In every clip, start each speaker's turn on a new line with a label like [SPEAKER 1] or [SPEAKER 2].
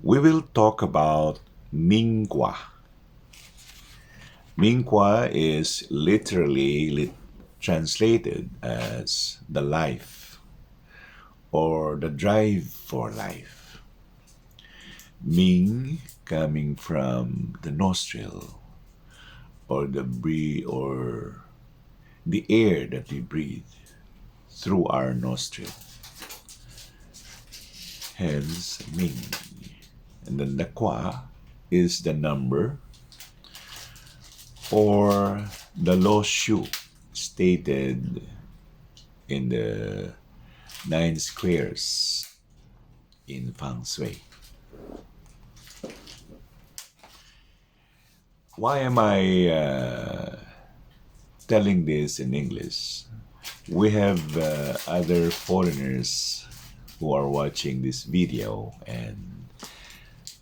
[SPEAKER 1] We will talk about Mingwa. Mingwa is literally translated as the life or the drive for life. Ming coming from the nostril or the air that we breathe through our nostril. Hence Ming. And then the Kwa is the number or the Lo Shu stated in the 9 squares in Feng Shui. Why am I telling this in English? We have other foreigners who are watching this video, and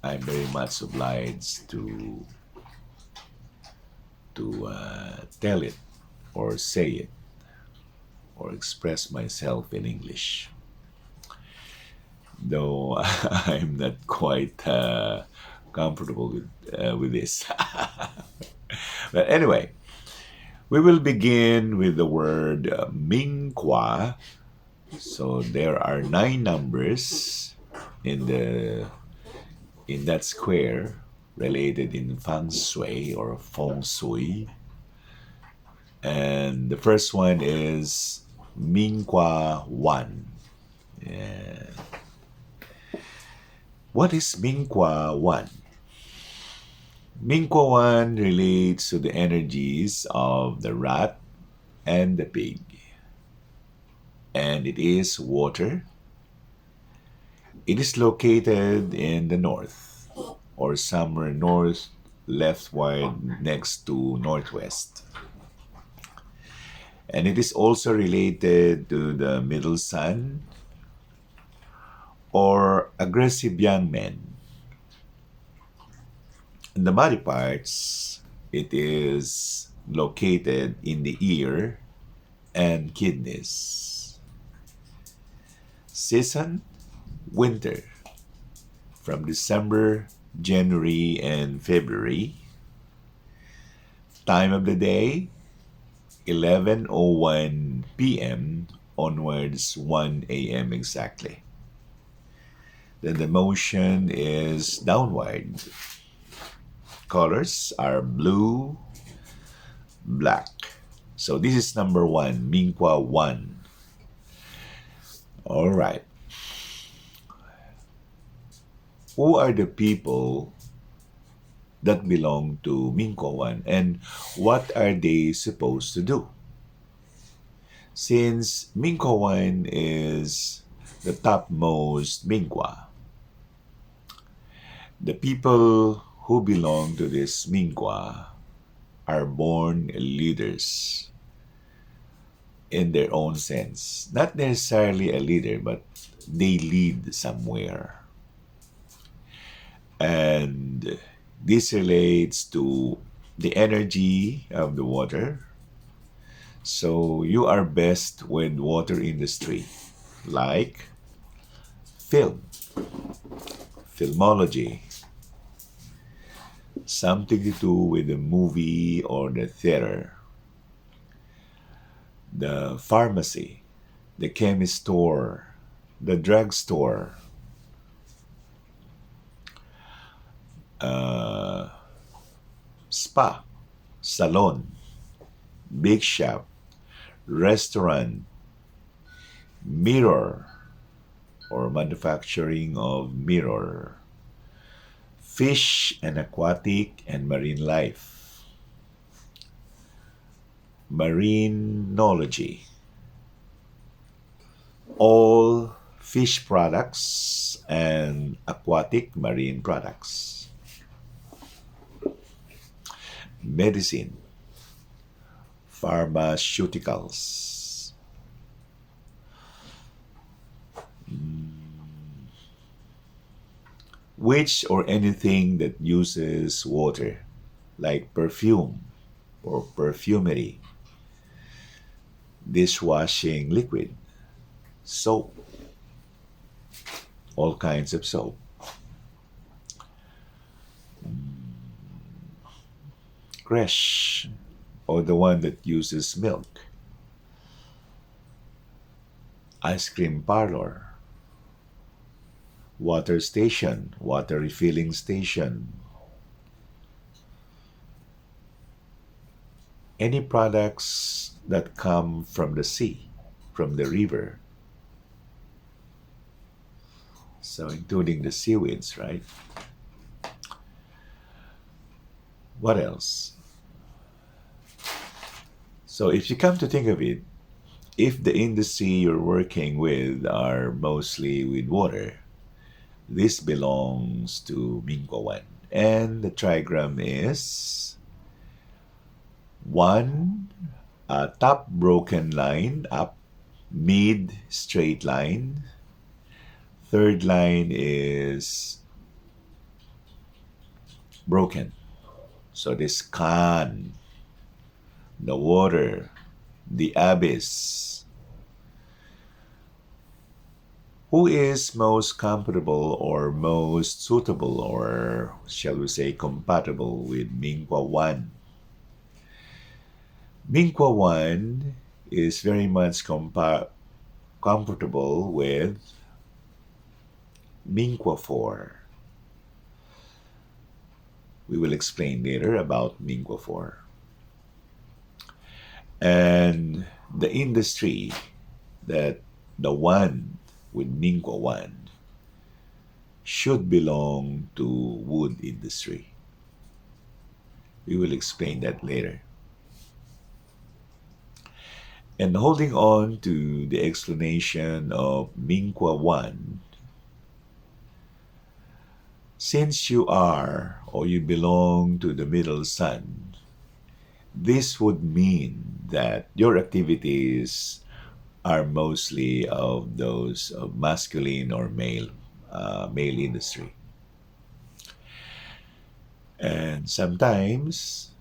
[SPEAKER 1] I'm very much obliged to tell it or say it or express myself in English. Though I'm not quite comfortable with this. But anyway, we will begin with the word Mingqua. So there are 9 numbers in that square related in Feng Shui or Feng Shui. And the first one is Mingqua 1. Yeah. What is Mingqua 1? Mingqua 1 relates to the energies of the rat and the pig. And it is water. It is located in the north or somewhere north, leftward next to northwest. And it is also related to the middle sun or aggressive young men. In the body parts, it is located in the ear and kidneys. Season, winter, from December, January, and February. Time of the day, 11:01 p.m. onwards 1 a.m. exactly. Then the motion is downward. Colors are blue, black. So this is number 1, Mingqua 1. All right. Who are the people that belong to Mingqua 1 and what are they supposed to do? Since Mingqua 1 is the topmost Mingqua, the people who belong to this Mingqua are born leaders in their own sense. Not necessarily a leader, but they lead somewhere. And this relates to the energy of the water. So you are best with water industry, like film, filmology, something to do with the movie or the theater, the pharmacy, the chemist store, the drugstore, spa, salon, big shop, restaurant, mirror or manufacturing of mirror, fish and aquatic and marine life, marinology, all fish products and aquatic marine products, medicine, pharmaceuticals, which or anything that uses water, like perfume or perfumery, dishwashing liquid, soap, all kinds of soap, Creche, or the one that uses milk. Ice cream parlor, water station, water refilling station. Any products that come from the sea, from the river. So, including the seaweeds, right? What else? So, if you come to think of it, if the industry you're working with are mostly with water, this belongs to Mingwa 1. And the trigram is 1, top broken line up, mid straight line. Third line is broken. So this can, the water, the abyss. Who is most comfortable or most suitable or shall we say compatible with Mingwa 1? Mingwa 1 is very much comfortable with Mingwa 4. We will explain later about Mingwa 4. And the industry that the one with Mingwa 1 should belong to wood industry. We will explain that later. And holding on to the explanation of Mingwa 1, since you are or you belong to the middle sun, this would mean that your activities are mostly of those of masculine or male industry. And sometimes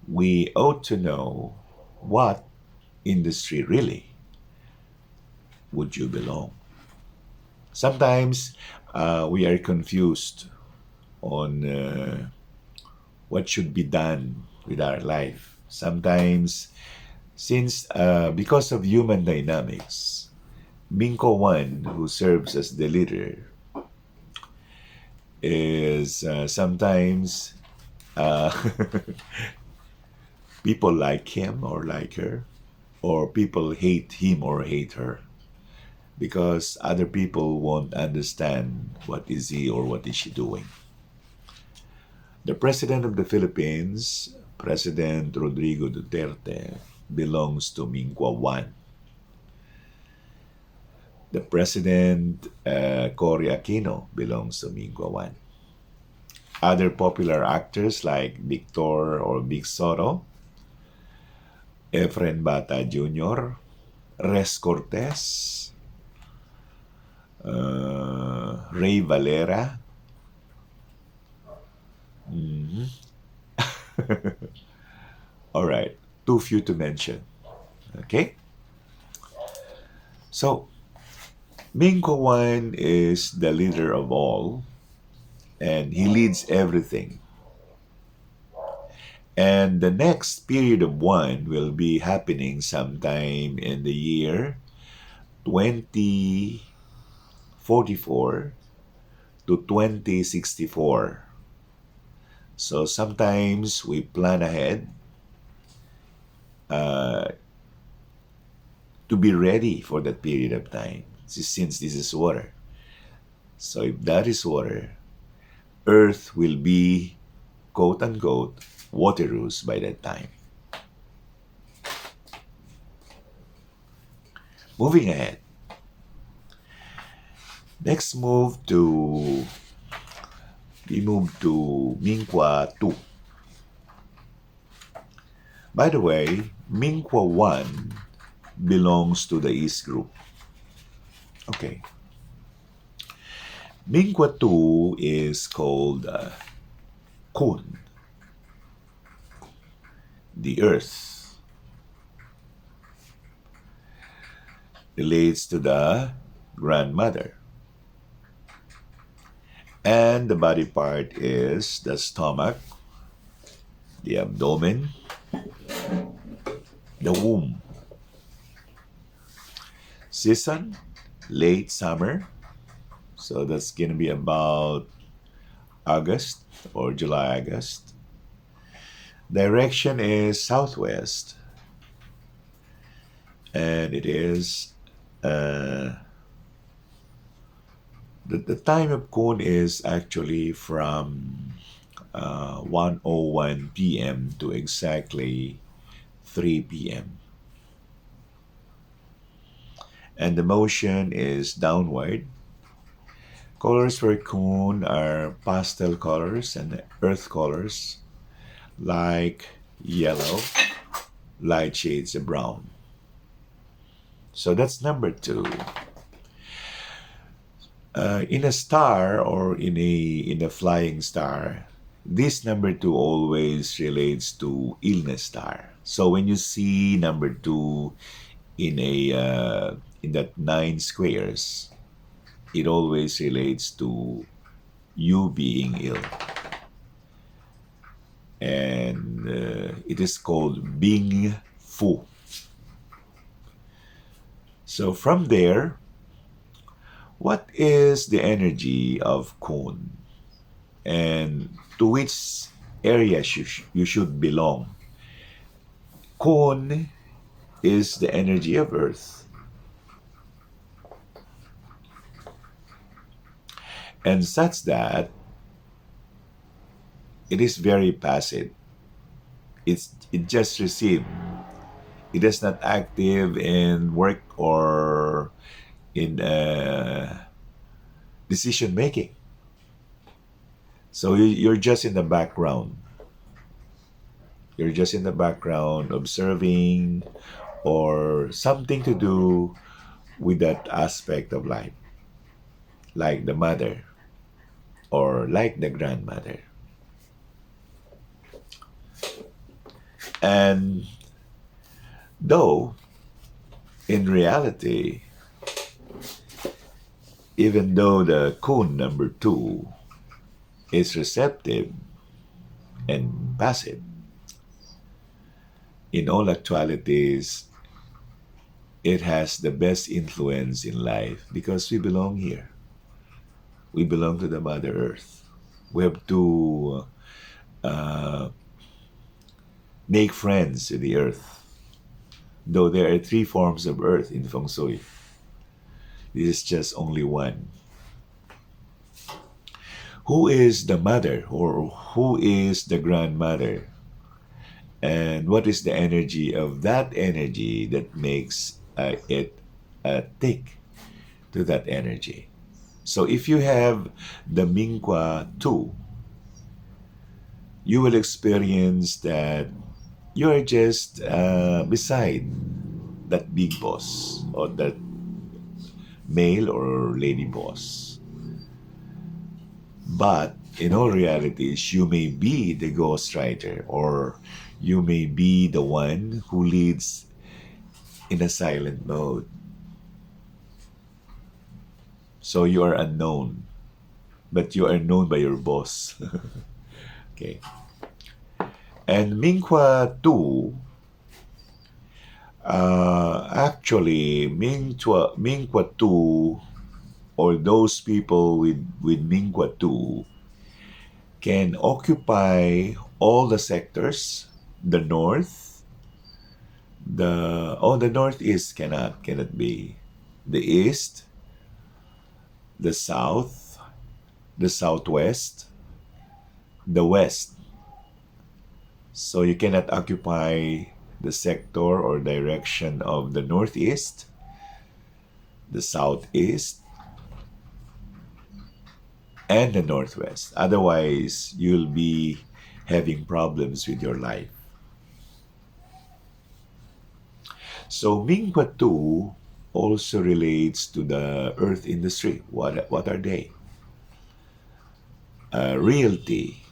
[SPEAKER 1] we ought to know what industry really would you belong. Sometimes we are confused on what should be done with our life. Sometimes, since because of human dynamics, Minko 1, who serves as the leader, is sometimes uh, people like him or like her, or people hate him or hate her because other people won't understand what is he or what is she doing. The President of the Philippines, President Rodrigo Duterte, belongs to Mingwa 1. The President, Cory Aquino, belongs to Mingwa 1. Other popular actors like Victor or Big Soto, Efren Bata Jr., Res Cortez, Ray Valera. Mhm. All right, too few to mention. Okay? So, Ming Kowan is the leader of all, and he leads everything. And the next period of one will be happening sometime in the year 2044 to 2064. So sometimes we plan ahead uh, to be ready for that period of time, since this is water. So if that is water, Earth will be, quote unquote, waterous by that time. Moving ahead. Next we move to Mingwa 2. By the way, Mingwa 1 belongs to the East Group. Okay. Mingwa 2 is called Kun, the earth. Relates to the grandmother. And the body part is the stomach, the abdomen, the womb. Season, late summer. So that's going to be about August or July, August. Direction is southwest. And it is, uh, the time of Kun is actually from 1:01 p.m. to exactly 3 p.m. And the motion is downward. Colors for Kun are pastel colors and earth colors like yellow, light shades of brown. So that's number two. In a star or in a flying star, this number two always relates to illness star. So when you see number two in that nine squares, it always relates to you being ill, and it is called Bing Fu. So from there, what is the energy of Kun, and to which area you should belong? Kun is the energy of earth, and such that it is very passive. It just received. It is not active in work or in decision making. So you're just in the background. You're just in the background observing or something to do with that aspect of life, like the mother or like the grandmother. And though, in reality, even though the kun number two is receptive and passive, in all actualities, it has the best influence in life because we belong here. We belong to the Mother Earth. We have to uh, make friends with the Earth. Though there are three forms of Earth in Feng Shui, this is just only one. Who is the mother or who is the grandmother? And what is the energy of that energy that makes it tick to that energy? So if you have the Mingqua 2, you will experience that you are just beside that big boss or that male or lady boss. But in all realities, you may be the ghostwriter or you may be the one who leads in a silent mode. So you are unknown, but you are known by your boss. Okay. And Mingqua 2, actually, Mingqua 2, or those people with Mingqua 2, can occupy all the sectors, the north, the northeast cannot be, the east, the south, the southwest, the west. So you cannot occupy the sector or direction of the northeast, the southeast, and the northwest. Otherwise, you'll be having problems with your life. So Mingqua 2 also relates to the earth industry. What are they? Realty,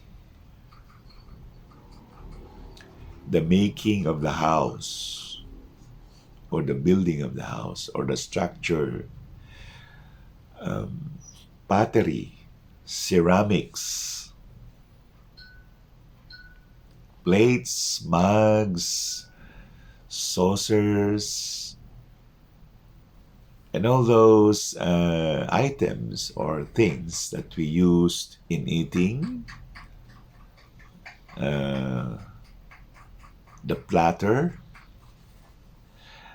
[SPEAKER 1] the making of the house, or the building of the house, or the structure, pottery, ceramics, plates, mugs, saucers, and all those items or things that we used in eating, uh, the platter,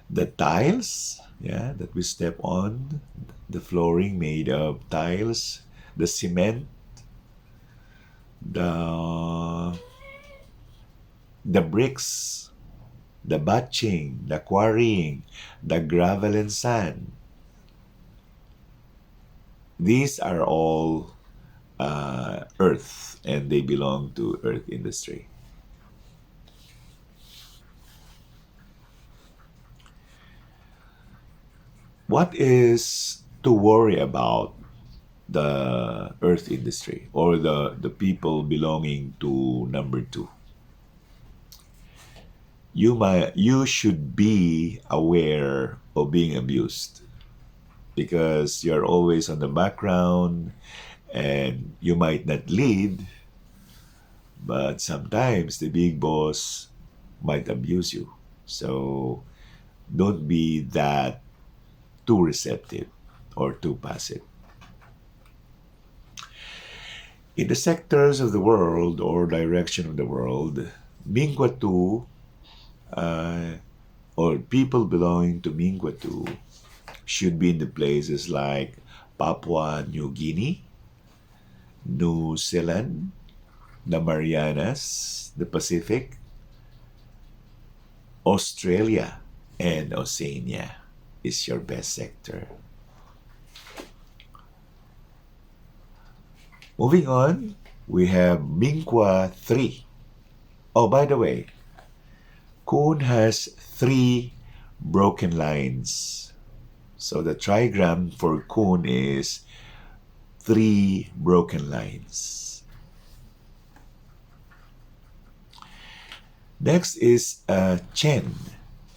[SPEAKER 1] the tiles, yeah, that we step on, the flooring made of tiles, the cement, the bricks, the batching, the quarrying, the gravel and sand. These are all earth, and they belong to earth industry. What is to worry about the earth industry or the people belonging to number two? You should be aware of being abused because you're always on the background and you might not lead, but sometimes the big boss might abuse you. So don't be that too receptive or too passive. In the sectors of the world or direction of the world, Mingwatu, uh, or people belonging to Mingwatu should be in the places like Papua New Guinea, New Zealand, the Marianas, the Pacific, Australia, and Oceania is your best sector. Moving on, we have Mingwa 3. Oh, by the way, Kun has 3 broken lines. So the trigram for Kun is 3 broken lines. Next is Chen,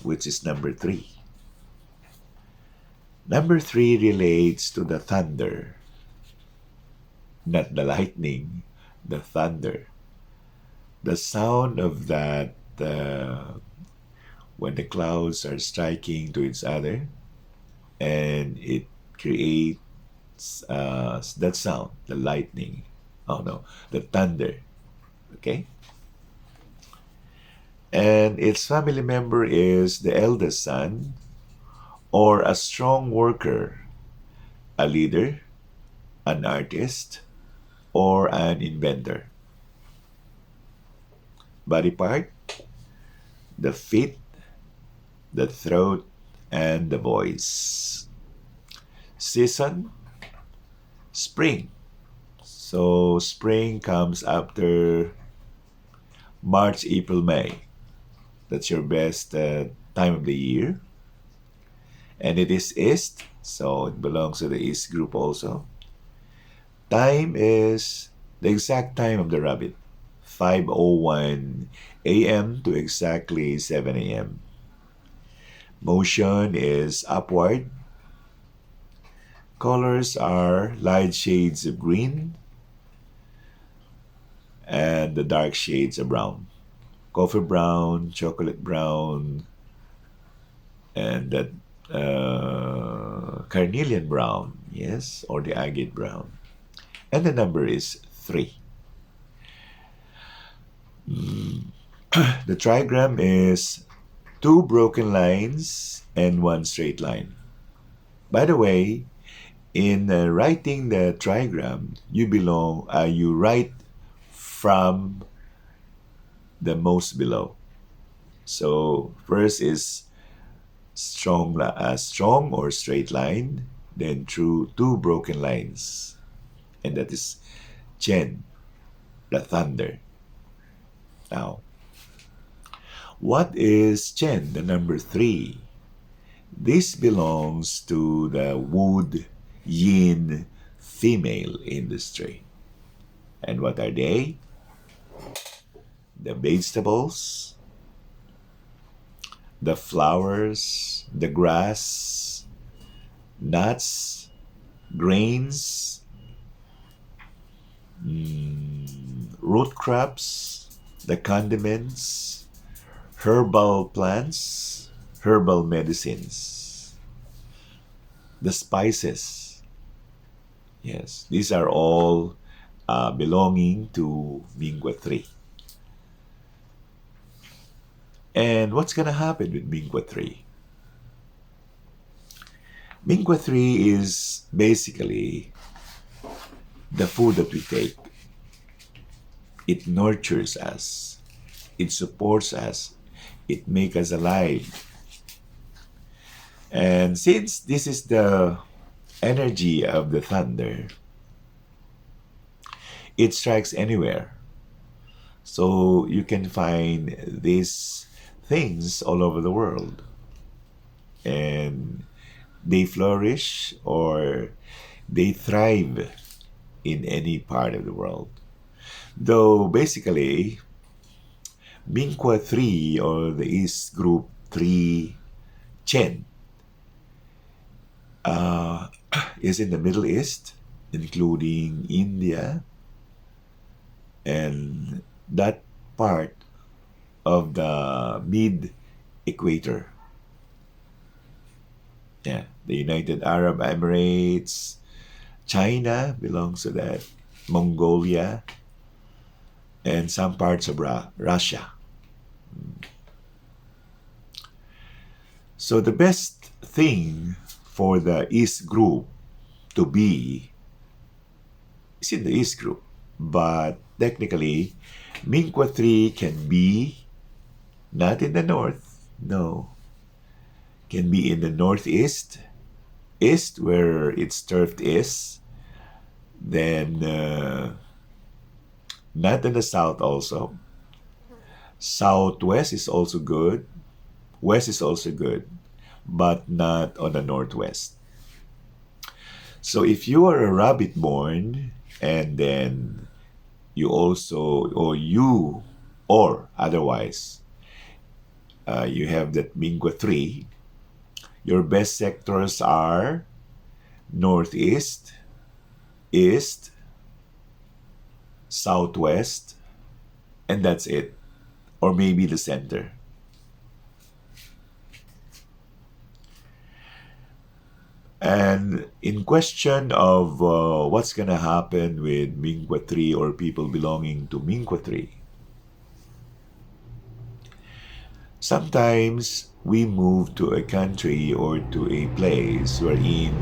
[SPEAKER 1] which is number 3. Number 3 relates to the thunder, not the lightning, the thunder. The sound of that when the clouds are striking to each other and it creates that sound, the lightning. Oh no, the thunder. Okay? And its family member is the eldest son or a strong worker, a leader, an artist, or an inventor. Body part, the feet, the throat, and the voice. Season, spring. So spring comes after March, April, May. That's your best time of the year. And it is East, so it belongs to the East group also. Time is the exact time of the rabbit, 5:01 a.m. to exactly 7 a.m. Motion is upward. Colors are light shades of green and the dark shades of brown. Coffee brown, chocolate brown, and that carnelian brown, yes, or the agate brown. And the number is 3. The trigram is 2 broken lines and 1 straight line. By the way, in writing the trigram, you write from the most below. So first is strong or straight line, then through 2 broken lines, and that is Chen, the thunder. Now, what is Chen, the number 3? This belongs to the wood yin female industry. And what are they? The vegetables, the flowers, the grass, nuts, grains, root crops, the condiments, herbal plants, herbal medicines, the spices. Yes, these are all belonging to Mingwa 3. And what's going to happen with Mingwa 3? Mingwa 3 is basically the food that we take. It nurtures us, it supports us, it makes us alive. And since this is the energy of the thunder, it strikes anywhere. So you can find these things all over the world. And they flourish or they thrive in any part of the world. Though basically, Mingqua 3 or the East Group 3 Chen is in the Middle East, including India and that part of the mid equator. Yeah, the United Arab Emirates, China belongs to that, Mongolia, and some parts of Russia. So the best thing for the East Group to be is in the East Group. But technically, Mingqua 3 can be not in the North, no. Can be in the Northeast, East where its turf is, then not in the South also. Southwest is also good, West is also good, but not on the Northwest. So if you are a rabbit born and then you also, or otherwise, you have that Mingwa 3, your best sectors are Northeast, East, Southwest, and that's it. Or maybe the center. And in question of what's going to happen with Mingwa 3 or people belonging to Mingwa 3, sometimes we move to a country or to a place wherein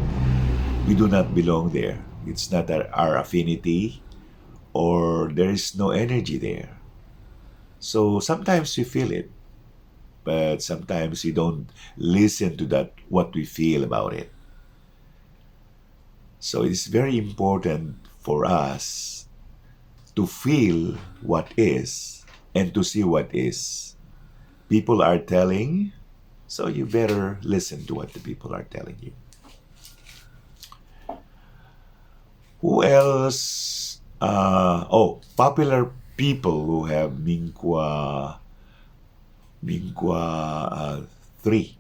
[SPEAKER 1] we do not belong there. It's not our affinity or there is no energy there. So sometimes we feel it, but sometimes we don't listen to that, what we feel about it. So it's very important for us to feel what is and to see what is. People are telling, so you better listen to what the people are telling you. Who else? Popular people who have Mingqua 3.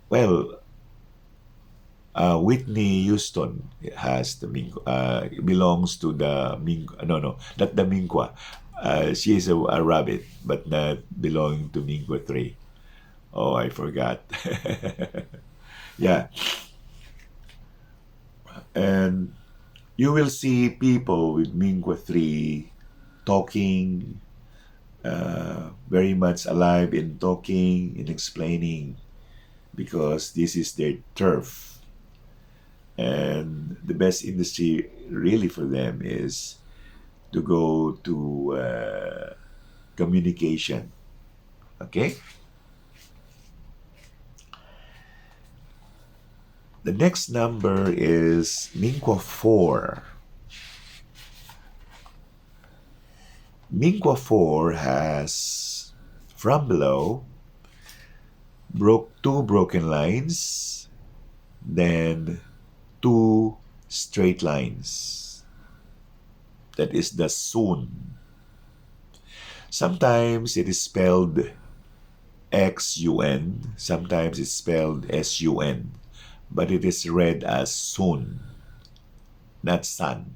[SPEAKER 1] Well, Whitney Houston has the belongs to the no, not the Mingqua. She is a rabbit, but not belonging to Mingqua 3. Oh, I forgot. Yeah. And you will see people with Mingqua 3 talking, very much alive in talking, in explaining, because this is their turf. And the best industry really for them is to go to communication. Okay? The next number is Mingqua 4. Mingqua 4 has, from below, two broken lines, then two straight lines. That is the Sun. Sometimes it is spelled X-U-N, sometimes it's spelled S-U-N, but it is read as Sun, not Sun.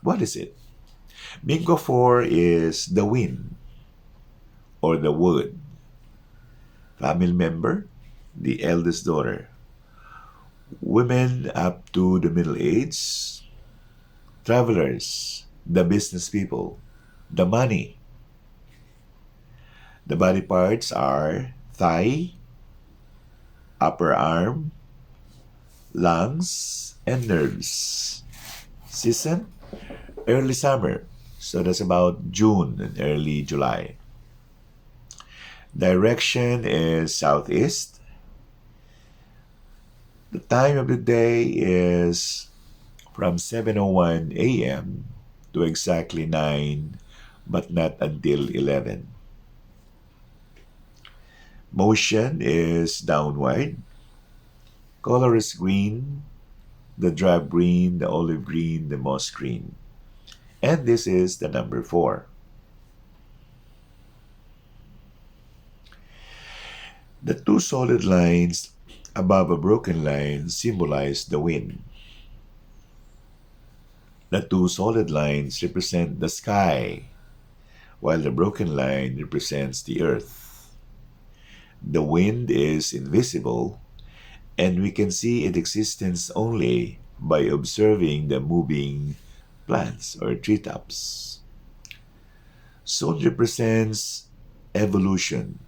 [SPEAKER 1] What is it? Mingo 4 is the wind or the wood. Family member, the eldest daughter. Women up to the middle age. Travelers, the business people. The money. The body parts are thigh, upper arm, lungs, and nerves. Season, early summer. So that's about June and early July. Direction is southeast. The time of the day is from 7:01 a.m. to exactly 9, but not until 11. Motion is downward. Color is green, the drab green, the olive green, the moss green. And this is the number 4. The two solid lines above a broken line symbolize the wind. The two solid lines represent the sky, while the broken line represents the earth. The wind is invisible, and we can see its existence only by observing the moving plants or treetops. Soul represents evolution,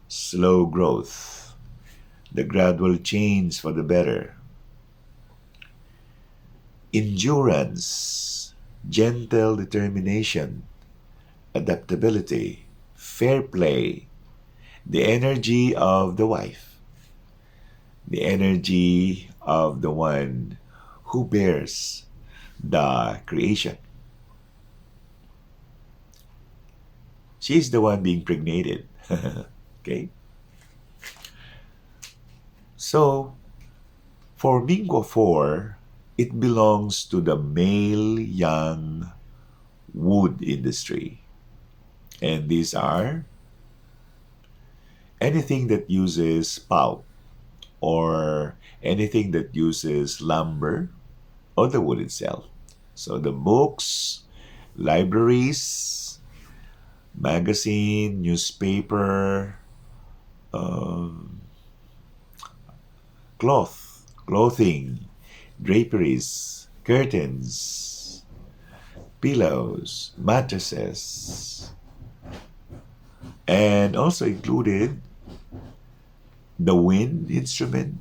[SPEAKER 1] slow growth, the gradual change for the better. Endurance, gentle determination, adaptability, fair play, the energy of the wife, the energy of the one who bears the creation. She's the one being pregnated. Okay? So, for Mingo 4, it belongs to the male young wood industry. And these are anything that uses pulp or anything that uses lumber or the wood itself. So the books, libraries, magazine, newspaper, um, clothing, draperies, curtains, pillows, mattresses, and also included the wind instrument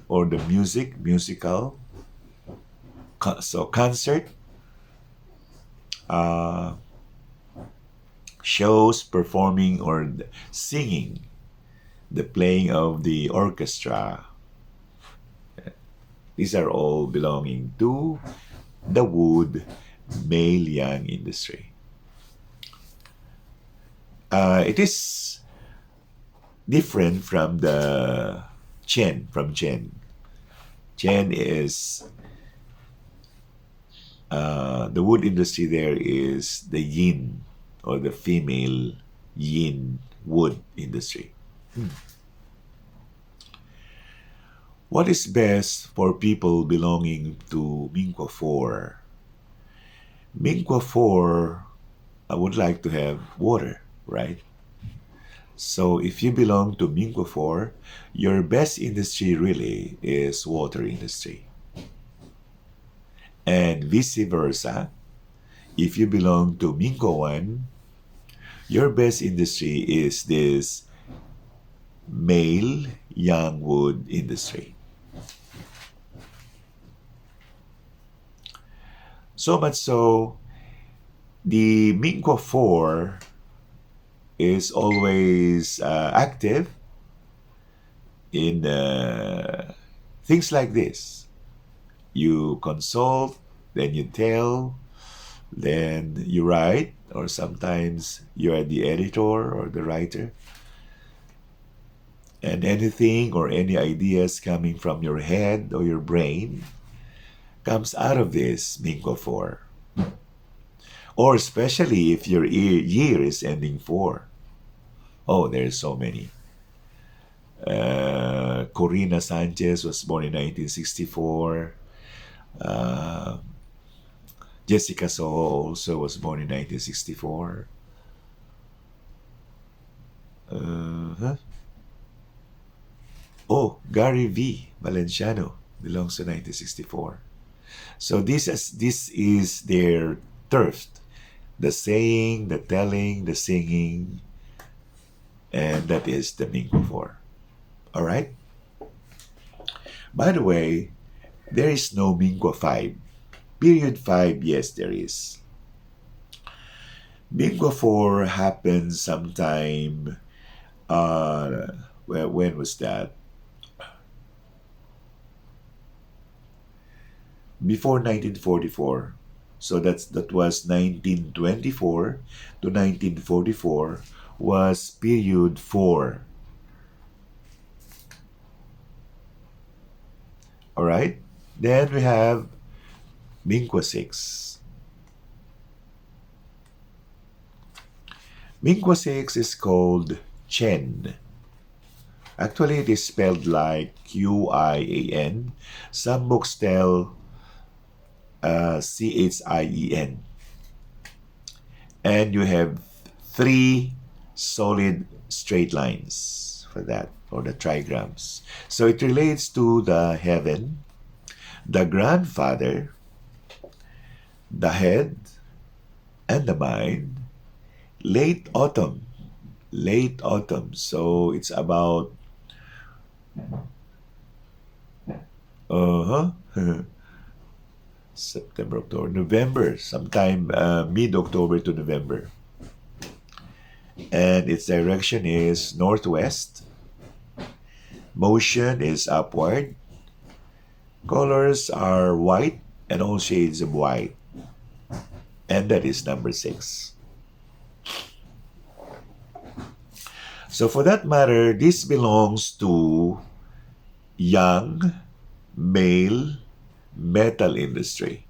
[SPEAKER 1] or the musical, so concert, uh, shows, performing or singing, the playing of the orchestra. These are all belonging to the wood male young industry. It is different from the Chen. Chen is the wood industry there is the yin or the female yin wood industry. What is best for people belonging to Mingwa 4? Mingwa 4, I would like to have water, right? So if you belong to Mingwa 4, your best industry really is water industry. And vice versa, if you belong to Mingwa 1, your best industry is this male young wood industry. So much so, the Mingwa 4 is always active in things like this. You consult, then you tell, then you write, or sometimes you are the editor or the writer. And anything or any ideas coming from your head or your brain comes out of this Mingwa 4. Or especially if your year is ending 4. Oh, there's so many. Corina Sanchez was born in 1964. Jessica Soho also was born in 1964. Uh-huh. Oh, Gary V. Valenciano belongs to 1964. So this is their turf. The saying, the telling, the singing, and that is the Mingo 4. All right? By the way, there is no Mingo 5. Period 5, yes, there is. Mingo 4 happened sometime, uh, well, when was that? Before 1944. So that was 1924 to 1944 was period 4. All right? Then we have Mingwa 6. Mingwa 6 is called Chen. Actually, it is spelled like Qian. Some books tell Chien. And you have three solid straight lines for that, or the trigrams. So it relates to the heaven, the grandfather, the head, and the mind. Late autumn. Late autumn. So it's about uh-huh. September, October, November, sometime mid-October to November. And its direction is northwest. Motion is upward. Colors are white and all shades of white. And that is number 6. So for that matter, this belongs to young male metal industry.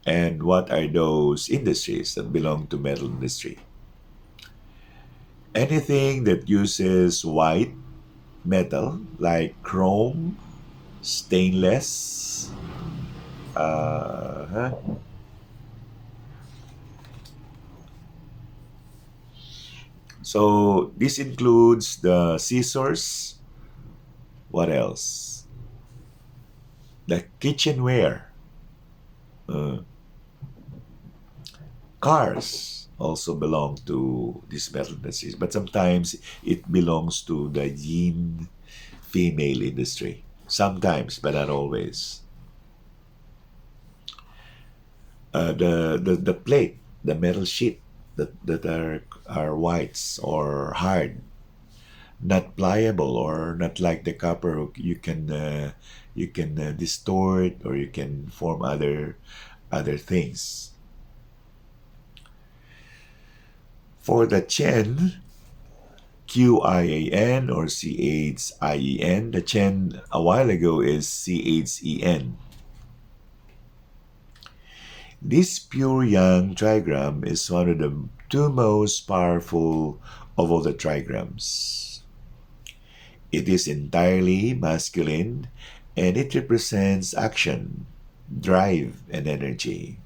[SPEAKER 1] And what are those industries that belong to metal industry? Anything that uses white metal like chrome, stainless, uh, so this includes the scissors. What else? The kitchenware. Uh, Cars also belong to these metal industries, but sometimes it belongs to the yin female industry. Sometimes, but not always. The plate, the metal sheet that are whites or hard, not pliable or not like the copper. You can distort or you can form other things. For the Chen, Qian or Chien, the Chen a while ago is Chen. This pure yang trigram is one of the two most powerful of all the trigrams. It is entirely masculine and it represents action, drive, and energy.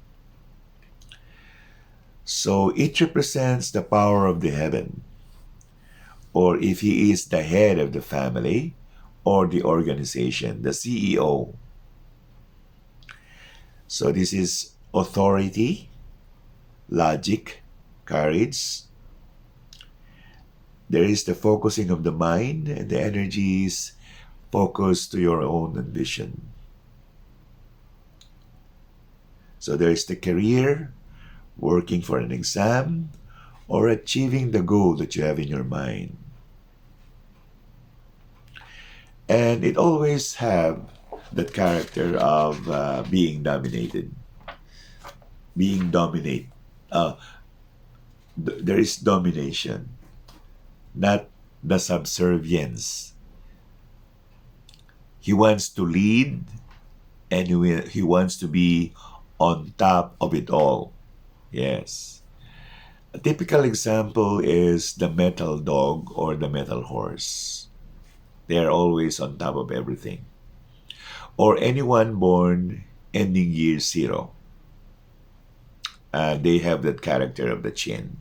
[SPEAKER 1] So it represents the power of the heaven, or if he is the head of the family or the organization, the CEO. So this is authority, logic, courage. There is the focusing of the mind and the energies focused to your own ambition. So there is the career, working for an exam, or achieving the goal that you have in your mind. And it always have that character of being dominated. Being dominate. There is domination, not the subservience. He wants to lead and he wants to be on top of it all. Yes. A typical example is the metal dog or the metal horse. They are always on top of everything. Or anyone born ending year 0. They have that character of the chin.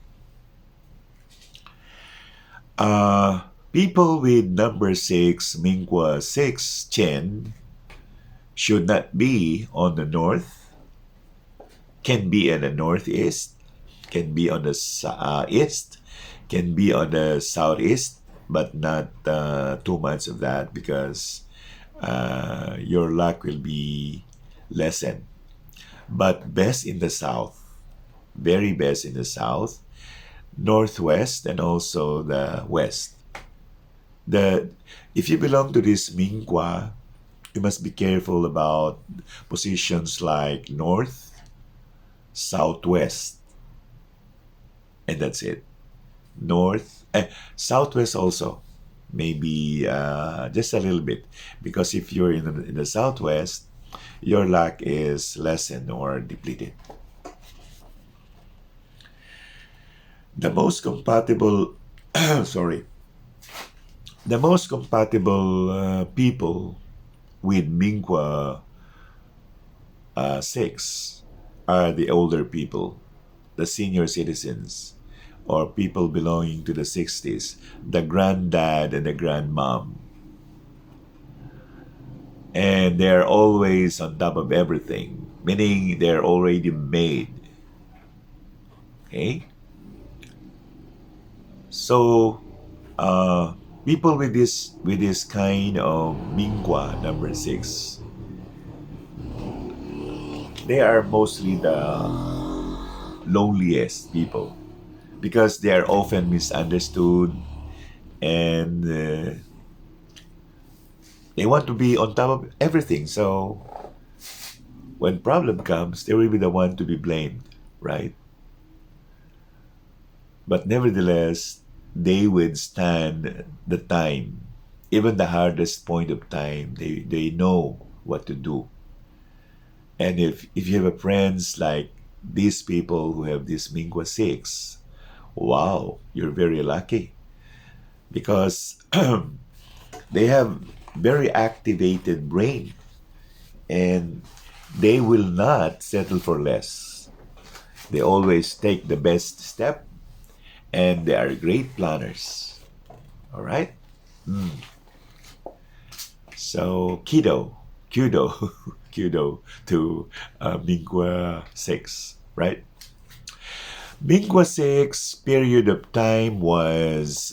[SPEAKER 1] Uh, People with number 6, Mingwa 6 chin, should not be on the north, can be in the northeast, can be on the east, can be on the southeast, but not too much of that because your luck will be lessened. But best in the south, very best in the south, northwest, and also the west. The If you belong to this Mingwa, you must be careful about positions like north, southwest, and that's it. North, southwest also, maybe just a little bit, because if you're in the southwest, your luck is lessened or depleted. The most compatible, sorry, the most compatible people with Mingwa 6 are the older people, the senior citizens, or people belonging to the 60s, the granddad and the grandmom. And they're always on top of everything, meaning they're already made. Okay? So, people with this kind of Mingwa number 6, they are mostly the loneliest people because they are often misunderstood, and they want to be on top of everything. So when problem comes, they will be the one to be blamed, right? But nevertheless, they withstand the time, even the hardest point of time. They know what to do. And if you have a friends like these people who have this Mingwa 6, wow, you're very lucky because they have very activated brain, and they will not settle for less. They always take the best step, and they are great planners. All right? So, kudo, kudo to Mingwa 6, right? Mingwa 6 period of time was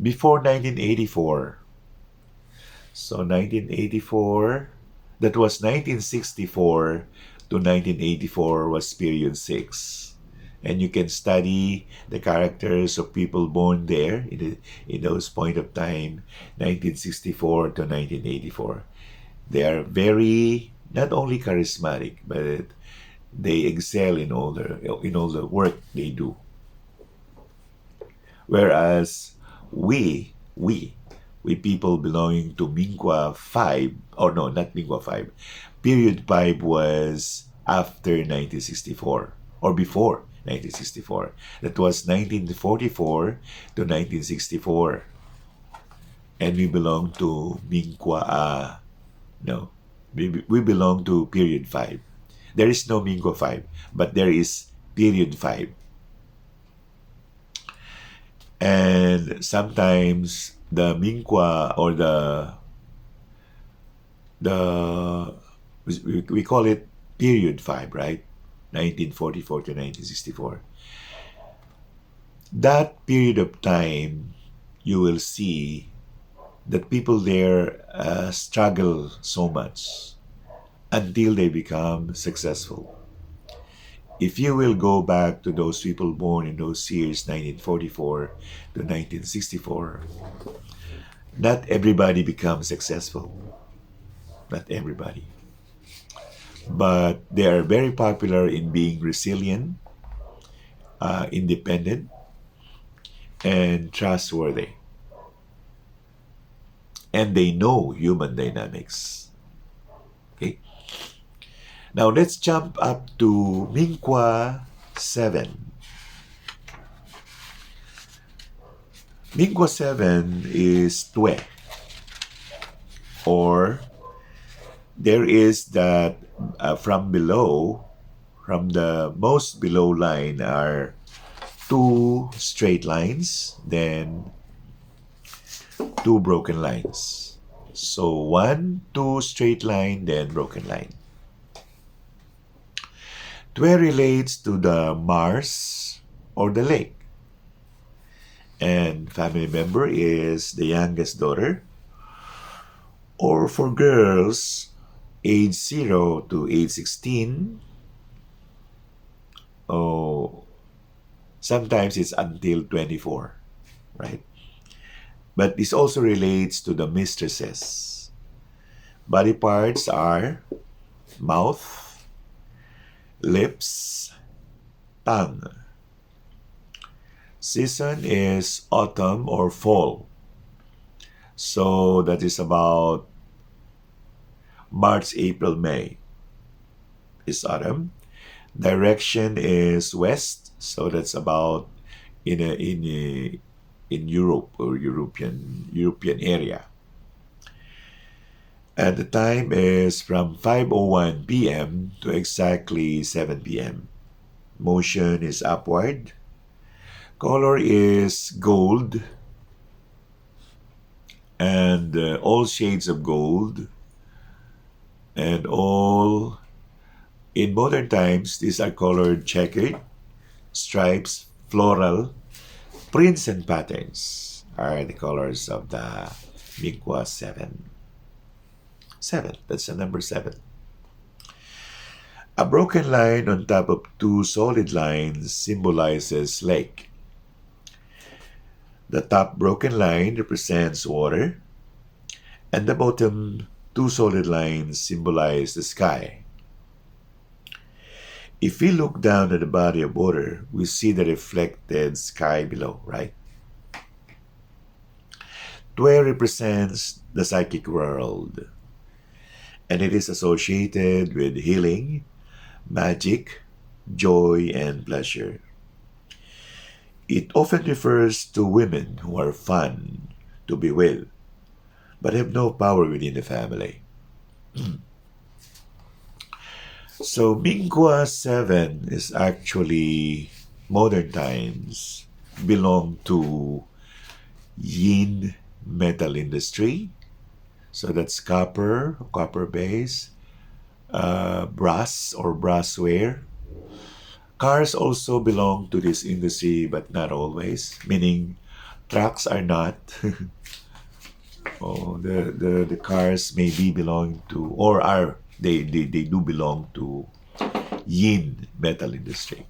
[SPEAKER 1] before 1984. So 1984, that was 1964 to 1984 was period 6. And you can study the characters of people born there in those point of time, 1964 to 1984. They are very, not only charismatic, but they excel in all the work they do. Whereas we people belonging to Mingwa 5, or no, not Mingwa 5, period 5 was after 1964 or before 1964. That was 1944 to 1964. And we belong to Mingwa, no, we belong to period 5. There is no Mingwa 5, but there is period 5. And sometimes the Mingwa or the we call it period 5, right? 1944 to 1964. That period of time, you will see that people there struggle so much until they become successful. If you will go back to those people born in those years, 1944 to 1964, not everybody becomes successful. Not everybody. But they are very popular in being resilient, independent, and trustworthy. And they know human dynamics. Okay? Now let's jump up to Mingwa 7. Mingwa 7 is Tue, or there is that from below, from the most below line are two straight lines, then two broken lines. So one, two straight line, then broken line. Tue relates to the Mars or the lake. And family member is the youngest daughter. Or for girls, age 0 to age 16, oh, sometimes it's until 24, right? But this also relates to the mistresses. Body parts are mouth, lips, tongue. Season is autumn or fall. So that is about March, April, May is autumn. Direction is west, so that's about in Europe or European area. And the time is from 5:01 p.m. to exactly 7 p.m. Motion is upward. Color is gold and all shades of gold and all in modern times these are colored checkered stripes floral prints and patterns are the colors of the Mingwa 7. That's the number 7. A broken line on top of two solid lines symbolizes lake. The top broken line represents water, and the bottom two solid lines symbolize the sky. If we look down at the body of water, we see the reflected sky below, right? Tue represents the psychic world, and it is associated with healing, magic, joy, and pleasure. It often refers to women who are fun to be with, but have no power within the family. So Mingwa 7 is actually modern times, belong to yin metal industry. So that's copper base, brass or brassware. Cars also belong to this industry, but not always, meaning trucks are not. Oh, the cars may be belong to, or are, they do belong to yin metal industry.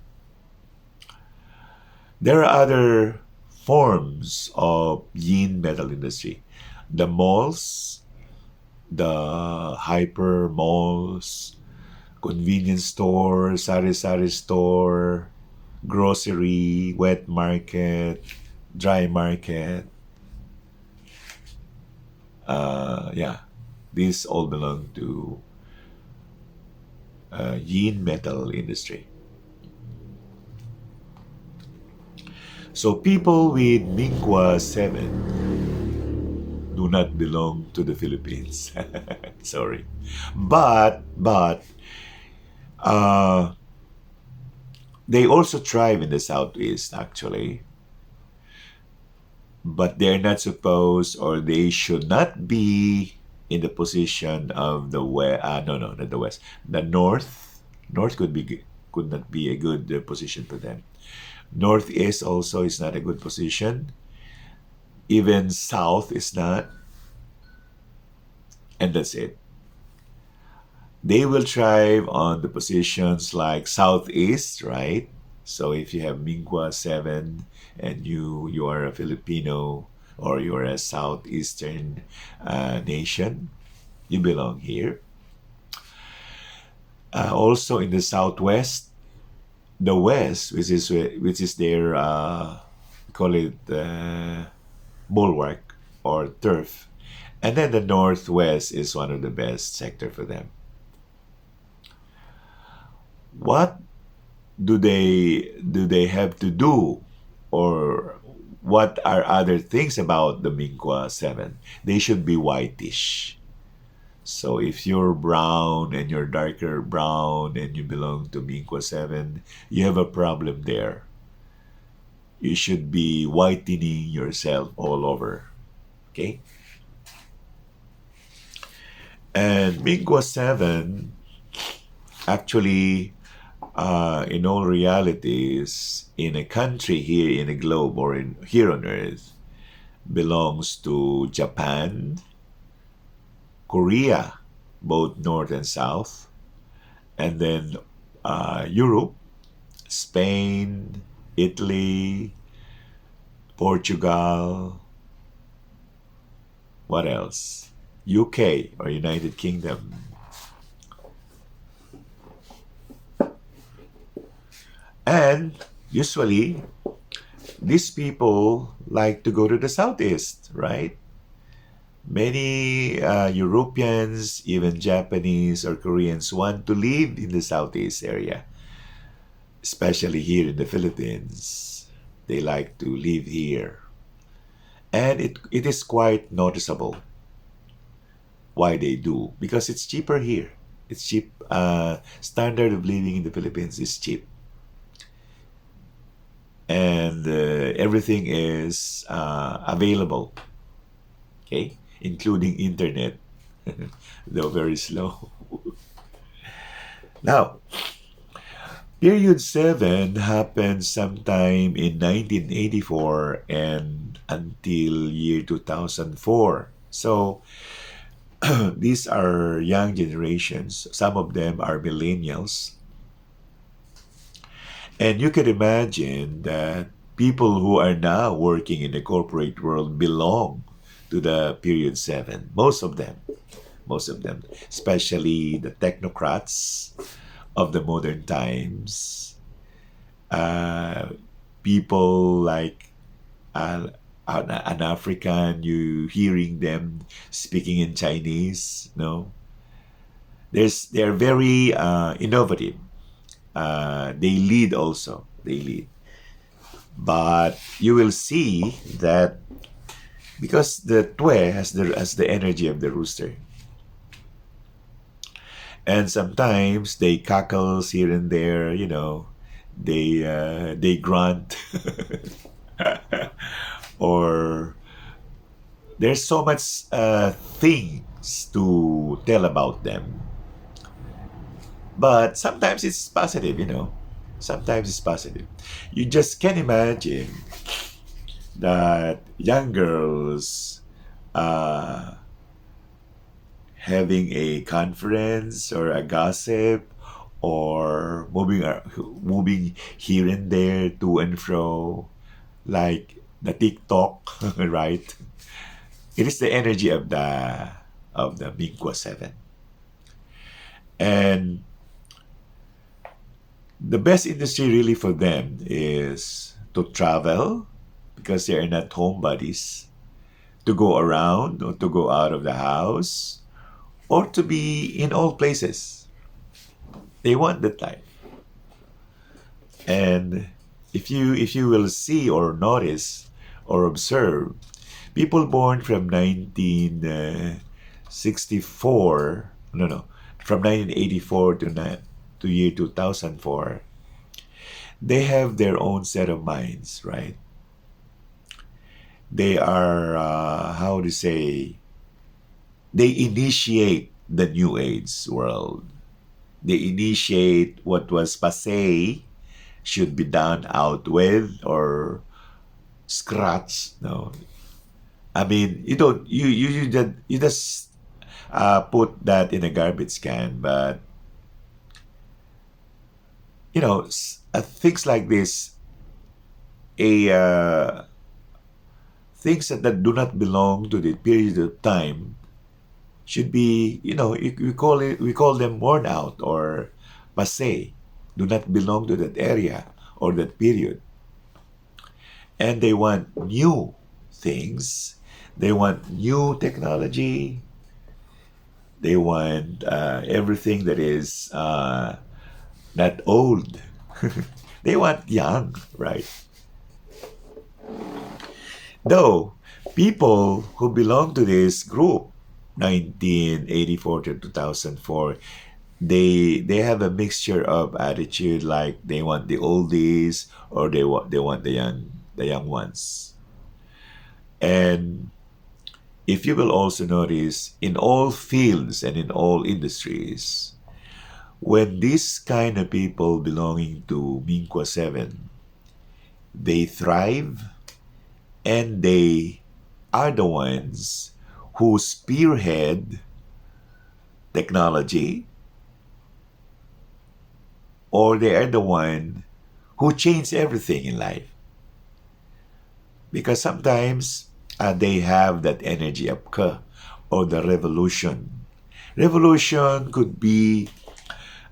[SPEAKER 1] There are other forms of yin metal industry. The malls, the hyper malls, convenience store, sari-sari store, grocery, wet market, dry market. Yeah, these all belong to yin metal industry. So people with Mingwa 7 do not belong to the Philippines. Sorry. But they also thrive in the Southeast, actually. But they're not supposed, or they should not be in the position of the west. No, not the west. The north. North could not be a good position for them. Northeast also is not a good position. Even south is not. And that's it. They will thrive on the positions like southeast, right? So if you have Mingwa 7 and you are a Filipino or you're a southeastern nation, you belong here. Also in the southwest, the west, which is their call it bulwark or turf, and then the northwest is one of the best sector for them. What do they have to do, or what are other things about the Mingwa 7? They should be whitish. So if you're brown and you're darker brown and you belong to Mingqua 7, you have a problem there. You should be whitening yourself all over. Okay? And Mingqua 7 actually, in all realities, in a country here in the globe or here on Earth, belongs to Japan, Korea, both North and South, and then Europe, Spain, Italy, Portugal, what else? UK or United Kingdom. And usually, these people like to go to the Southeast, right? Many Europeans, even Japanese or Koreans, want to live in the Southeast area, especially here in the Philippines. They like to live here. And it is quite noticeable why they do, because it's cheaper here. It's cheap. Standard of living in the Philippines is cheap. And everything is available, okay, including internet, though very slow. Now, period 7 happened sometime in 1984 and until year 2004. So these are young generations. Some of them are millennials. And you can imagine that people who are now working in the corporate world belong to the period 7. Most of them, especially the technocrats of the modern times, uh, people like an African, you hearing them speaking in Chinese, no? They're very innovative. They lead also. They lead. But you will see that because the tue has the energy of the rooster. And sometimes they cackles here and there, they grunt or there's so much things to tell about them. But sometimes it's positive. Sometimes it's positive. You just can imagine that young girls uh, having a conference or a gossip or moving here and there to and fro like the TikTok, right? It is the energy of the Mingqua 7. And the best industry really for them is to travel because they are not homebodies, to go around or to go out of the house or to be in all places. They want that life. And if you will see or notice or observe, people born from 1964, no, from 1984 to year 2004, they have their own set of minds, right? They are, how to say, they initiate the New Age world. They initiate what was passe, should be done out with, or scratch. No, I mean you just put that in a garbage can, but things like this, a things that do not belong to the period of time should be, we call them worn out or passe, do not belong to that area or that period. And they want new things, they want new technology, they want everything that is not old. They want young, right? Though people who belong to this group 1984 to 2004, they have a mixture of attitude, like they want the oldies or they want the young ones. And if you will also notice, in all fields and in all industries, when these kind of people belonging to Mingqua 7, they thrive, and they are the ones who spearhead technology, or they are the one who change everything in life. Because sometimes they have that energy of ka, or the revolution. Revolution could be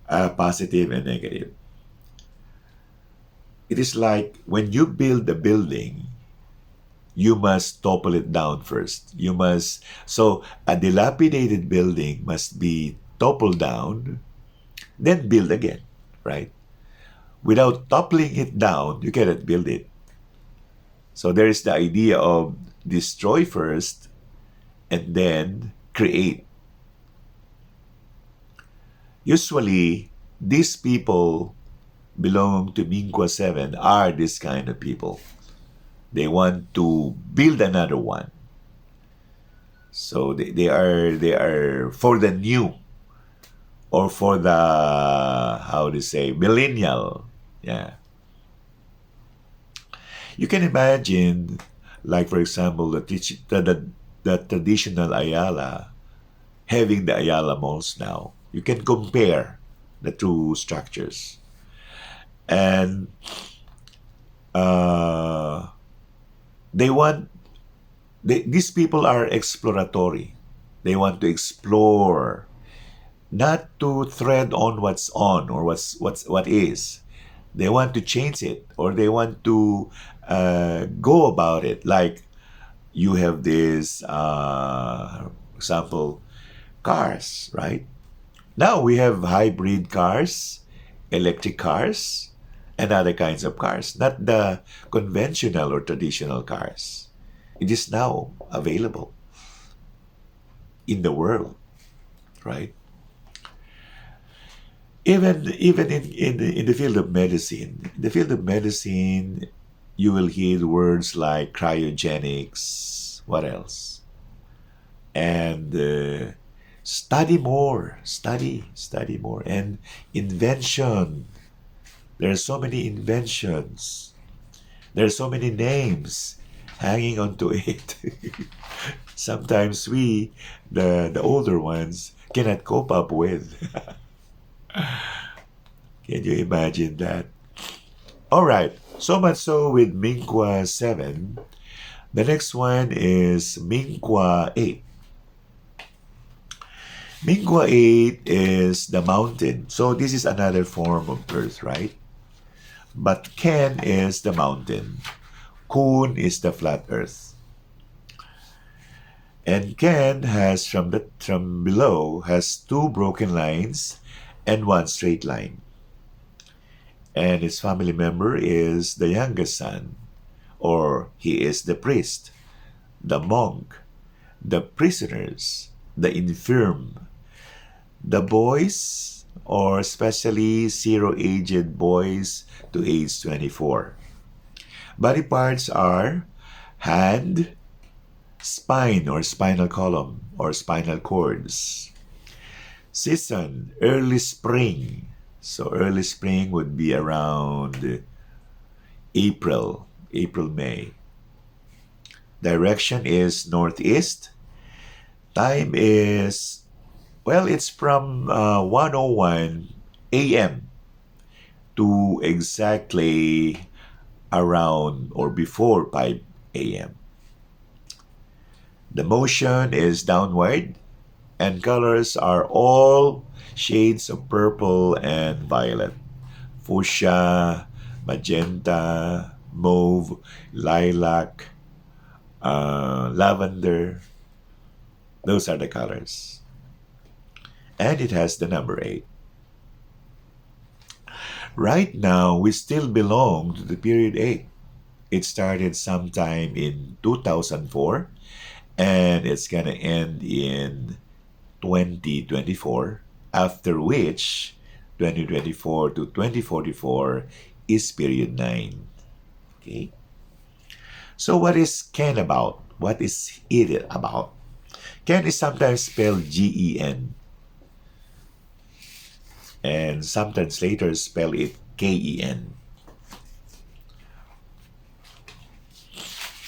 [SPEAKER 1] positive and negative. It is like when you build a building, you must topple it down first. So a dilapidated building must be toppled down, then build again, right? Without toppling it down, you cannot build it. So there is the idea of destroy first and then create. Usually, these people belong to Mingqua 7 are this kind of people. They want to build another one. So they are for the new, or for the, how to say, millennial. Yeah. You can imagine, like for example, the traditional Ayala having the Ayala malls now. You can compare the two structures. And uh, they want these people are exploratory. They want to explore, not to tread on what's on, or what is. They want to change it, or they want to go about it. Like you have this example, cars, right? Now we have hybrid cars, electric cars, and other kinds of cars, not the conventional or traditional cars. It is now available in the world, right? Even in the field of medicine, you will hear words like cryogenics. What else? And study more, and invention. There are so many inventions. There are so many names hanging onto it. Sometimes we, the older ones, cannot cope up with. Can you imagine that? All right. So much so with Mingqua 7. The next one is Mingqua 8. Mingqua 8 is the mountain. So this is another form of earth, right? But Ken is the mountain. Kun is the flat earth. And Ken has from below has two broken lines and one straight line. And his family member is the youngest son, or he is the priest, the monk, the prisoners, the infirm, the boys, or especially zero-aged boys to age 24. Body parts are hand, spine or spinal column or spinal cords. Season, early spring. So early spring would be around April, May. Direction is northeast. Time is, well, it's from 1:01 a.m. to exactly around or before 5 a.m. The motion is downward, and colors are all shades of purple and violet. Fuchsia, magenta, mauve, lilac, lavender. Those are the colors. And it has the number 8. Right now, we still belong to the period 8. It started sometime in 2004, and it's gonna end in 2024, after which 2024 to 2044 is period 9. Okay? So what is Ken about? What is it about? Ken is sometimes spelled Gen, and some translators spell it Ken.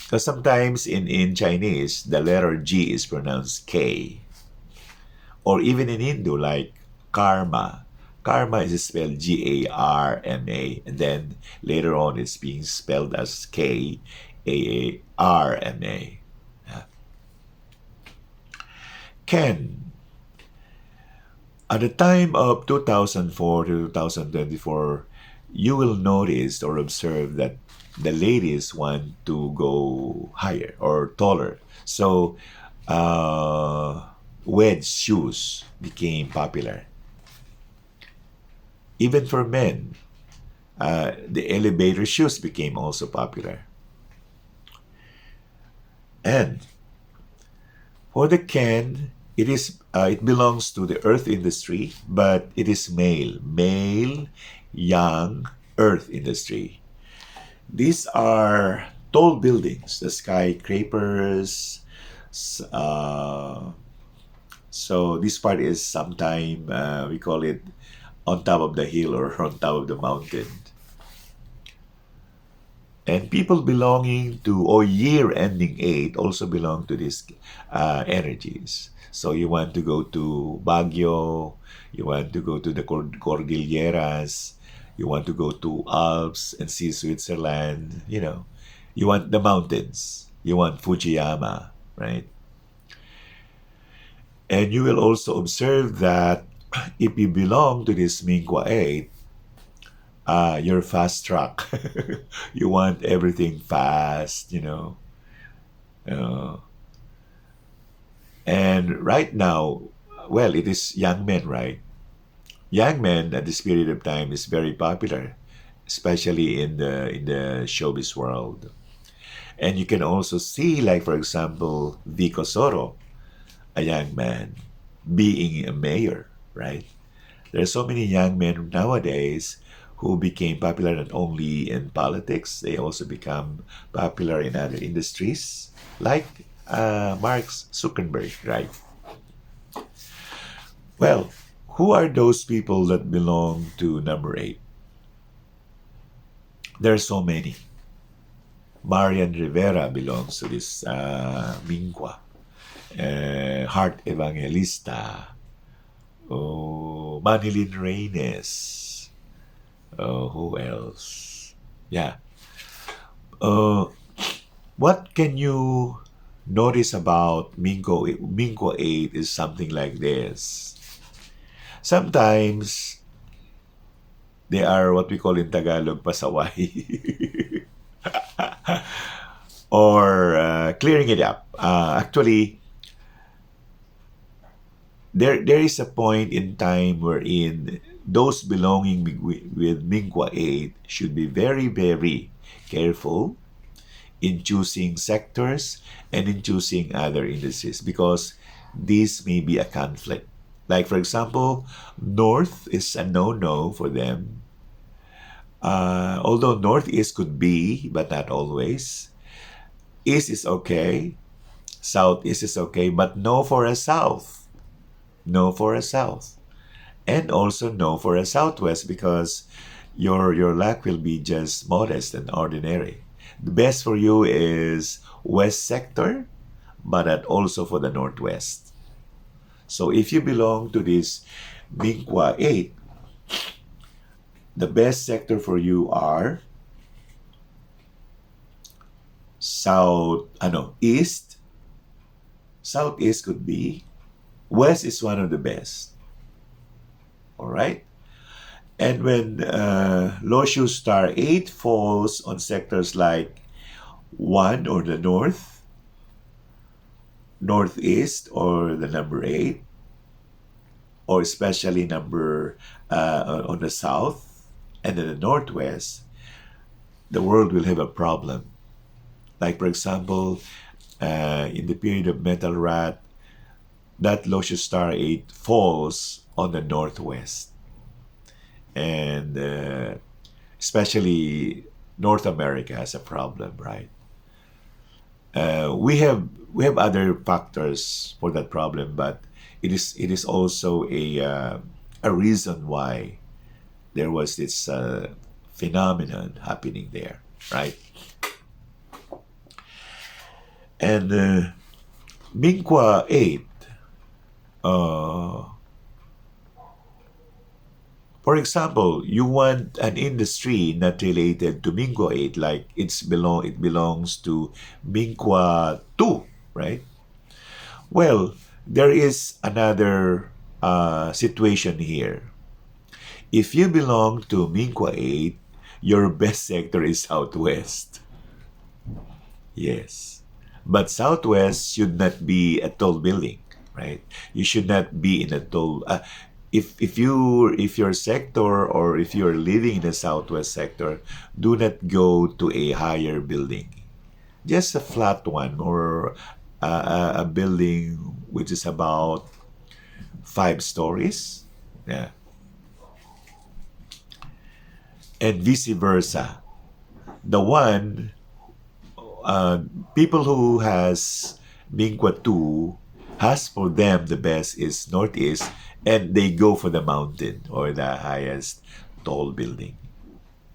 [SPEAKER 1] So sometimes in Chinese, the letter G is pronounced K. Or even in Hindu, like karma. Karma is spelled Garma, and then later on it's being spelled as Kaarma. Yeah. Ken, at the time of 2004 to 2024, you will notice or observe that the ladies want to go higher or taller. So, wedge shoes became popular. Even for men, the elevator shoes became also popular. And for the can, it belongs to the earth industry, but it is male, young, earth industry. These are tall buildings, the skyscrapers. So this part is sometime we call it on top of the hill or on top of the mountain. And people belonging to or year ending 8 also belong to these energies. So you want to go to Baguio, you want to go to the Cordilleras, you want to go to Alps and see Switzerland, you want the mountains, you want Fujiyama, right? And you will also observe that if you belong to this Mingwa 8, you're fast track. You want everything fast, Uh, and right now, well, it is young men, right? Young men at this period of time is very popular, especially in the showbiz world. And you can also see, like for example, Vico Soro, a young man, being a mayor, right? There are so many young men nowadays who became popular not only in politics, they also become popular in other industries, like Mark Zuckerberg, right? Well, who are those people that belong to number 8? There are so many. Marian Rivera belongs to this Mingwa. Heart Evangelista. Oh, Manilyn Reynes. Who else? Yeah. Uh, what can you notice about Mingo 8 is something like this. Sometimes they are what we call in Tagalog pasaway. Or clearing it up. Actually, there is a point in time wherein those belonging with Mingwa 8 should be very, very careful in choosing sectors and in choosing other industries because this may be a conflict. Like, for example, North is a no-no for them. Although Northeast could be, but not always. East is okay. Southeast is okay, but no for a South. No for a South. And also no for a Southwest because your luck will be just modest and ordinary. The best for you is West sector, but also for the Northwest. So if you belong to this Mingwa 8, the best sector for you are East. Southeast could be. West is one of the best. All right? And when Loshu star 8 falls on sectors like 1 or the North, Northeast or the number 8, or especially number on the South and in the Northwest, the world will have a problem. Like, for example, In the period of metal rat, that Locious Star 8 falls on the northwest. And especially North America has a problem, right? We have other factors for that problem, but it is also a reason why there was this phenomenon happening there, right? And Mingqua 8, uh, for example, you want an industry not related to Mingqua 8, like it belongs to Mingqua 2, right? Well, there is another situation here. If you belong to Mingqua 8, your best sector is Southwest. Yes. But Southwest should not be a tall building, right? You should not be in a tall. If your sector or if you're living in the Southwest sector, do not go to a higher building. Just a flat one or a building which is about 5 stories. Yeah. And vice versa. The one uh, people who has Mingqua 2 has for them the best is Northeast, and they go for the mountain or the highest tall building.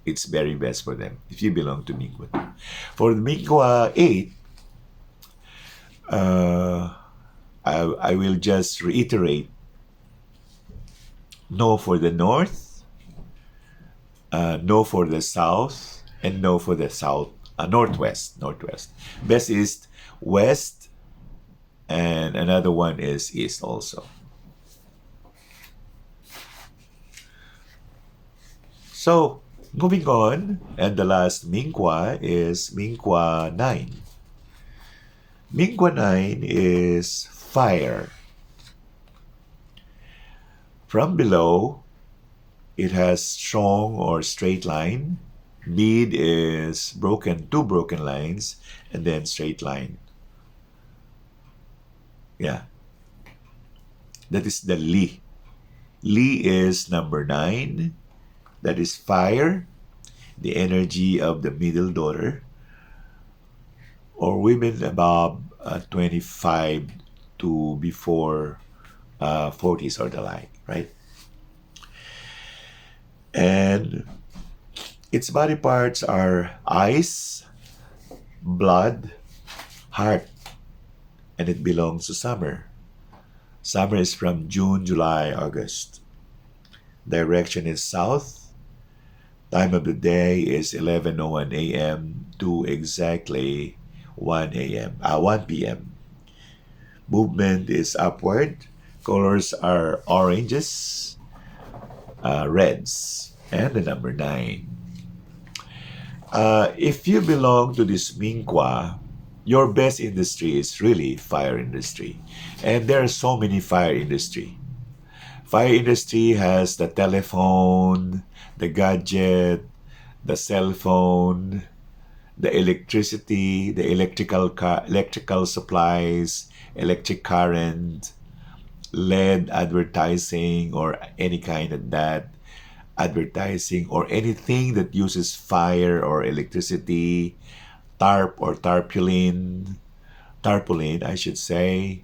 [SPEAKER 1] It's very best for them if you belong to Mingqua 2. For Mingqua 8, uh, I will just reiterate no for the north, no for the south, and no for the northwest. Best is west, and another one is east also. So moving on, and the last Mingqua is Mingqua 9. Mingqua 9 is fire. From below, it has strong or straight line. Mid is two broken lines, and then straight line. Yeah. That is the Li. Li is number 9. That is fire, the energy of the middle daughter, or women above 25 to before 40s or the like, right? And its body parts are eyes, blood, heart, and it belongs to summer. Summer is from June, July, August. Direction is south. Time of the day is 11:01 a.m. to exactly 1 p.m. Movement is upward. Colors are oranges, reds, and the number 9. If you belong to this Mingqua, your best industry is really fire industry. And there are so many fire industry. Fire industry has the telephone, the gadget, the cell phone, the electricity, the electrical supplies, electric current, LED advertising, or any kind of that advertising, or anything that uses fire or electricity, tarpaulin, I should say,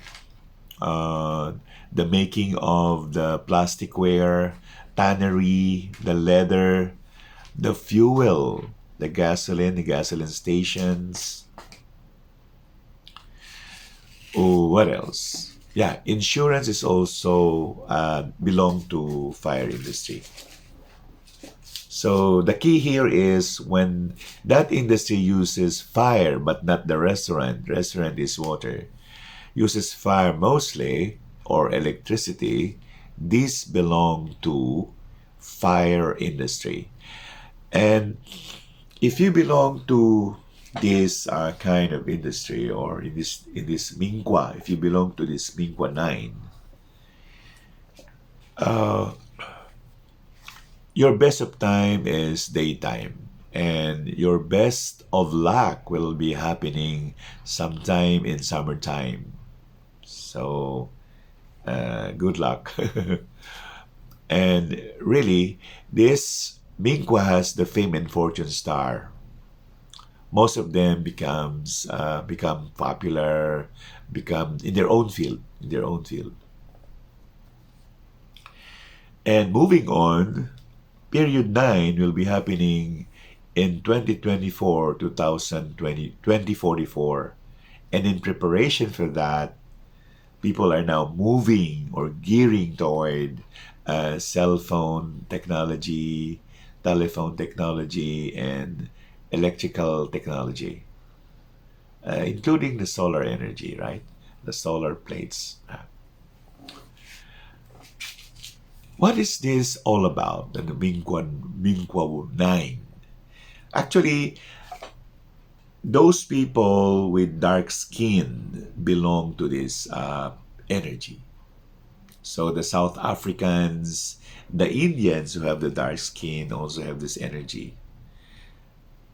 [SPEAKER 1] the making of the plasticware, tannery, the leather, the fuel, the gasoline stations. Oh, what else? Yeah, insurance is also belong to fire industry. So the key here is when that industry uses fire, but not the restaurant. Restaurant is water. Uses fire mostly or electricity. These belong to fire industry. And if you belong to this kind of industry, or in this Mingqua, if you belong to this Mingqua 9, your best of time is daytime, And your best of luck will be happening sometime in summertime. So, good luck. And really, this Mingqua has the fame and fortune star. Most of them become popular, become in their own field, in their own field. And moving on, period 9 will be happening in 2024, 2020, 2044. And in preparation for that, people are now moving or gearing toward cell phone technology, telephone technology, and electrical technology, including the solar energy, right? The solar plates. What is this all about? The Mingqua 9. Actually, those people with dark skin belong to this energy. So the South Africans, the Indians who have the dark skin also have this energy.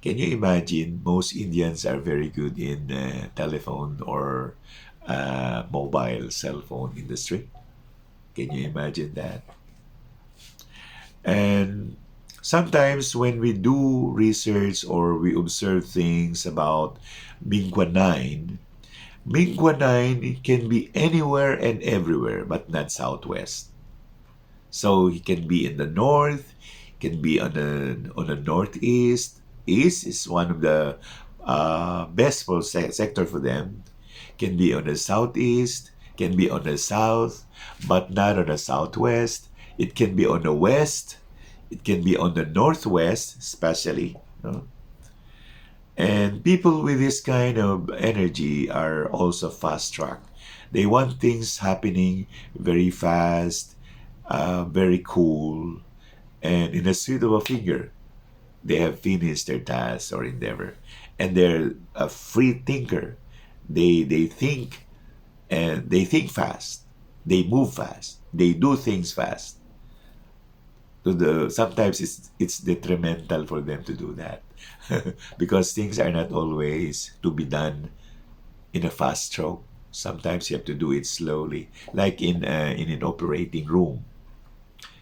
[SPEAKER 1] Can you imagine? Most Indians are very good in telephone or mobile cell phone industry. Can you imagine that? And sometimes when we do research or we observe things about Mingqua 9, Mingqua 9 can be anywhere and everywhere, but not Southwest. So he can be in the north, can be on the northeast. East is one of the best for sector for them. Can be on the southeast, can be on the south, but not on the southwest. It can be on the west. It can be on the northwest, especially. No? And people with this kind of energy are also fast track. They want things happening very fast, very cool, and in a sweep of a finger, they have finished their task or endeavor. And they're a free thinker. They think and they think fast. They move fast. They do things fast. To the sometimes it's detrimental for them to do that because things are not always to be done in a fast stroke. Sometimes you have to do it slowly, like in an operating room.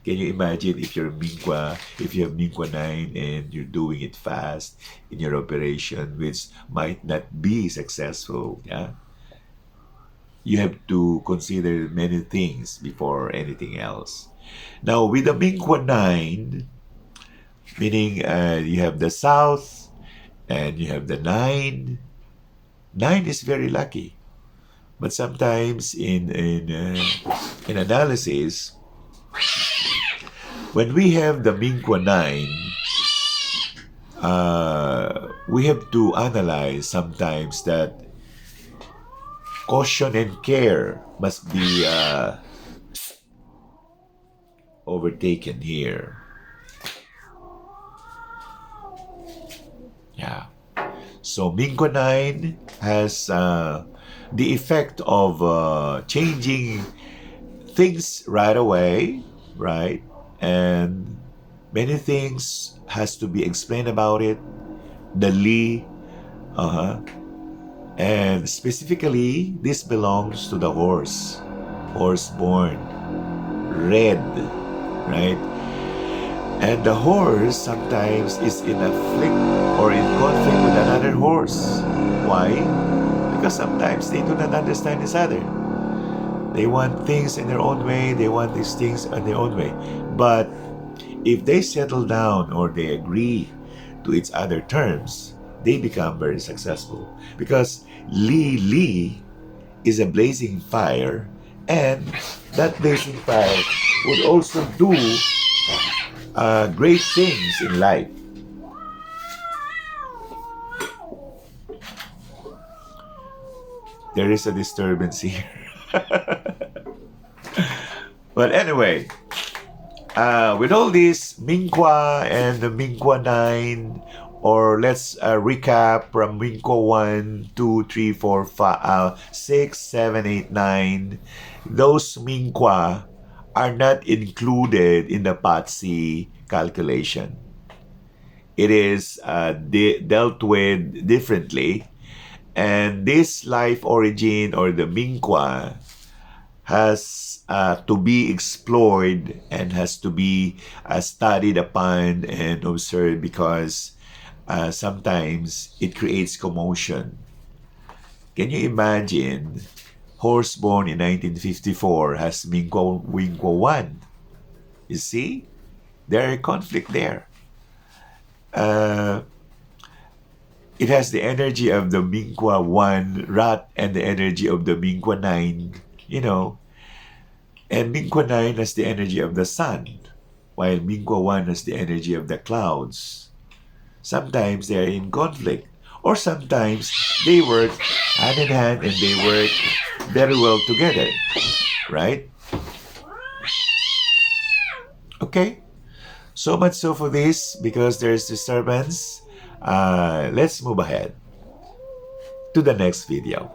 [SPEAKER 1] Can you imagine if if you have Mingqua 9 and you're doing it fast in your operation, which might not be successful? Yeah, you have to consider many things before anything else. Now, with the Mingqua 9, meaning you have the South and you have the 9. 9 is very lucky. But sometimes in analysis, when we have the Mingqua 9, we have to analyze sometimes that caution and care must be overtaken here. Yeah. So Mingqua 9 has the effect of changing things right away, right? And many things has to be explained about it. The Li, and specifically, this belongs to the horse born, red, right? And the horse sometimes is in a flick or in conflict with another horse. Why? Because sometimes they do not understand each other. They want things in their own way, they want these things in their own way. But if they settle down or they agree to each other terms, they become very successful. Because Li is a blazing fire, and that blazing fire would also do great things in life. There is a disturbance here. But anyway, with all this Mingqua and the Mingqua 9, or let's recap from Mingqua 1, 2, 3, 4, 5, 6, 7, 8, 9. Those Mingqua are not included in the PATSI calculation. it is dealt with differently. And this life origin, or the Mingqua, has to be explored and has to be studied upon and observed, because sometimes it creates commotion. Can you imagine? Horse born in 1954 has Mingqua 1. You see? There are conflict there. Uh, it has the energy of the Mingqua 1 rat and the energy of the Mingqua 9, you know. And Mingqua 9 has the energy of the sun, while Mingqua 1 has the energy of the clouds. Sometimes they are in conflict, or sometimes they work hand in hand and they work very well together, right? Okay, so much so for this, because there's disturbance. Let's move ahead to the next video.